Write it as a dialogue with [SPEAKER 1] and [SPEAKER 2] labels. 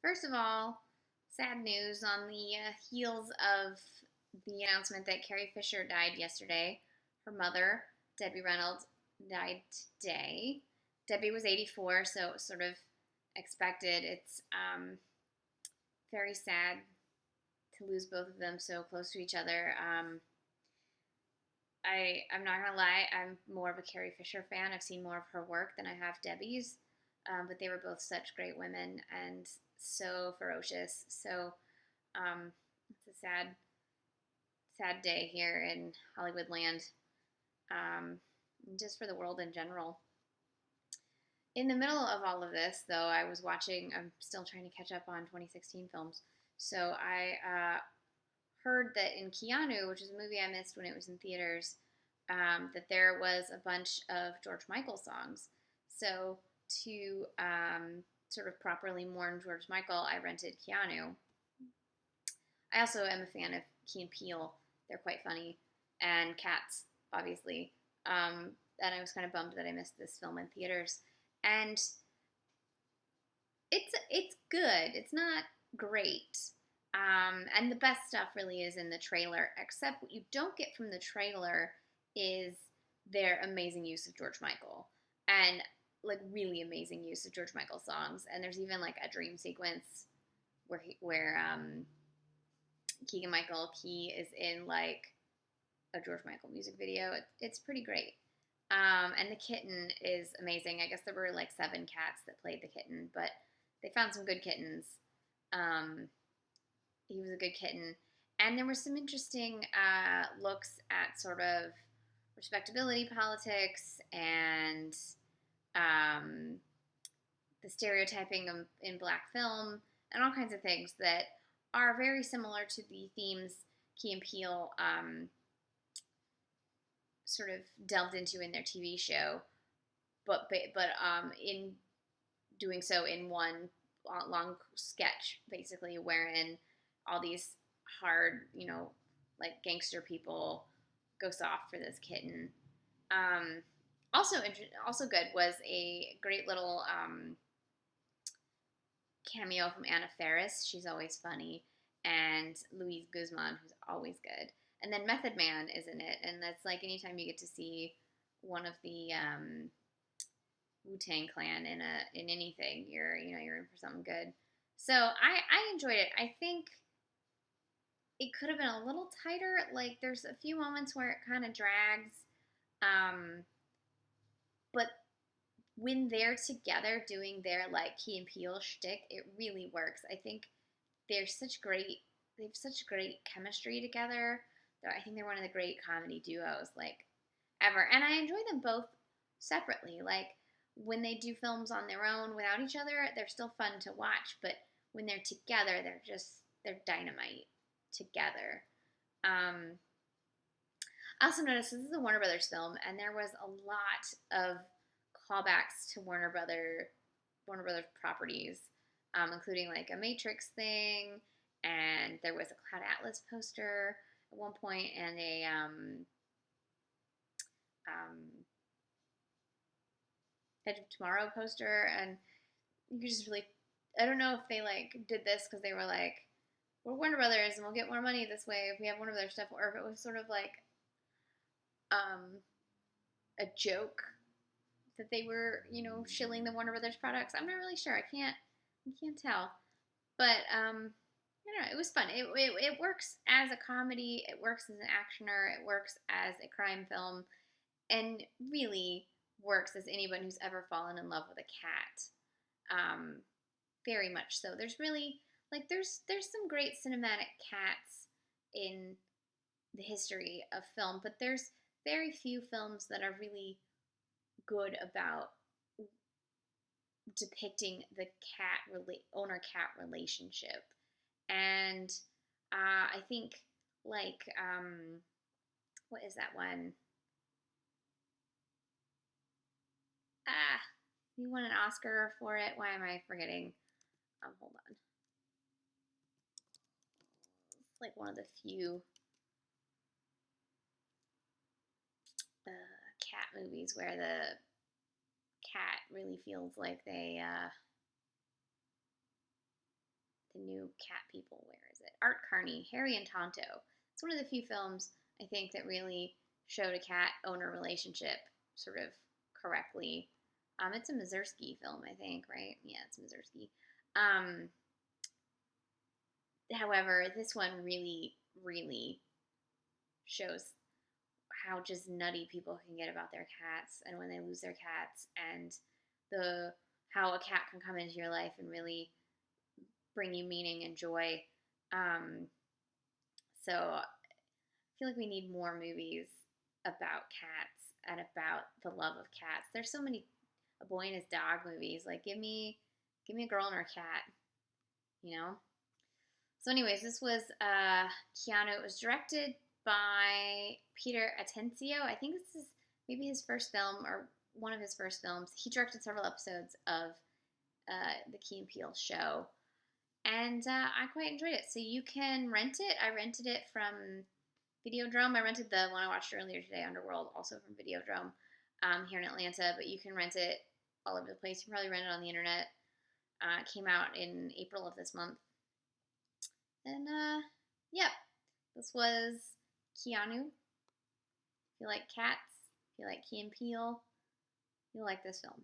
[SPEAKER 1] First of all, sad news on the heels of the announcement that Carrie Fisher died yesterday. Her mother, Debbie Reynolds, died today. Debbie was 84, so sort of expected. It's very sad to lose both of them so close to each other. I'm not gonna lie, I'm more of a Carrie Fisher fan. I've seen more of her work than I have Debbie's, but they were both such great women and so ferocious. So it's a sad day here in Hollywood land, um, just for the world in general. In the middle of all of this, though, I'm still trying to catch up on 2016 films. So I heard that in Keanu, which is a movie I missed when it was in theaters, that there was a bunch of George Michael songs. So to sort of properly mourn George Michael, I rented Keanu. I also am a fan of Key and Peele. They're quite funny. And Cats, obviously. And I was kind of bummed that I missed this film in theaters. And it's good. It's not great. And the best stuff really is in the trailer, except what you don't get from the trailer is their amazing use of George Michael. And like really amazing use of George Michael songs. And there's even like a dream sequence where Keegan-Michael Key is in like a George Michael music video. It's pretty great. And the kitten is amazing. I guess there were like 7 cats that played the kitten, but they found some good kittens. Um, he was a good kitten. And there were some interesting looks at sort of respectability politics and um, the stereotyping in black film and all kinds of things that are very similar to the themes Key and Peele sort of delved into in their TV show, but in doing so in one long sketch, basically, wherein all these hard, like gangster people go soft for this kitten. Um, also good was a great little cameo from Anna Faris. She's always funny, and Luis Guzman, who's always good. And then Method Man is in it, and that's like anytime you get to see one of the Wu-Tang Clan in anything, you're in for something good. So I enjoyed it. I think it could have been a little tighter. Like there's a few moments where it kind of drags, um, but when they're together doing their like Key and Peele shtick, it really works. I think they're such great. They have such great chemistry together. I think they're one of the great comedy duos like ever, and I enjoy them both separately. Like when they do films on their own without each other, they're still fun to watch. But when they're together, they're dynamite together. Um, I also noticed this is a Warner Brothers film, and there was a lot of callbacks to Warner Brothers properties, including like a Matrix thing, and there was a Cloud Atlas poster at one point, and a Edge of Tomorrow poster, and you could just really, I don't know if they like did this because they were like, we're Warner Brothers and we'll get more money this way if we have Warner Brothers stuff, or if it was sort of like um, a joke that they were, shilling the Warner Brothers products. I'm not really sure. I can't tell. But I don't know. It was fun. It works as a comedy. It works as an actioner. It works as a crime film, and really works as anyone who's ever fallen in love with a cat. Very much so. There's really like there's some great cinematic cats in the history of film, but there's very few films that are really good about depicting the owner cat relationship. And I think like what is that one? Ah, he won an Oscar for it. Why am I forgetting? Hold on. It's like one of the few cat movies where the cat really feels like they cat people. Where is it? Art Carney, Harry and Tonto. It's one of the few films I think that really showed a cat owner relationship sort of correctly. It's a Mazursky film, I think, right? Yeah, it's Mazursky. However, this one really, really shows how just nutty people can get about their cats and when they lose their cats, and the how a cat can come into your life and really bring you meaning and joy. So I feel like we need more movies about cats and about the love of cats. There's so many A Boy and His Dog movies. Like give me a girl and her cat, you know? So anyways, this was Keanu. It was directed by Peter Atencio. I think this is maybe his first film or one of his first films. He directed several episodes of the Key and Peele show. And I quite enjoyed it. So you can rent it. I rented it from Videodrome. I rented the one I watched earlier today, Underworld, also from Videodrome here in Atlanta. But you can rent it all over the place. You can probably rent it on the internet. It came out in April of this month. And yep, this was Keanu. If you like cats, if you like Key and Peele, you'll like this film.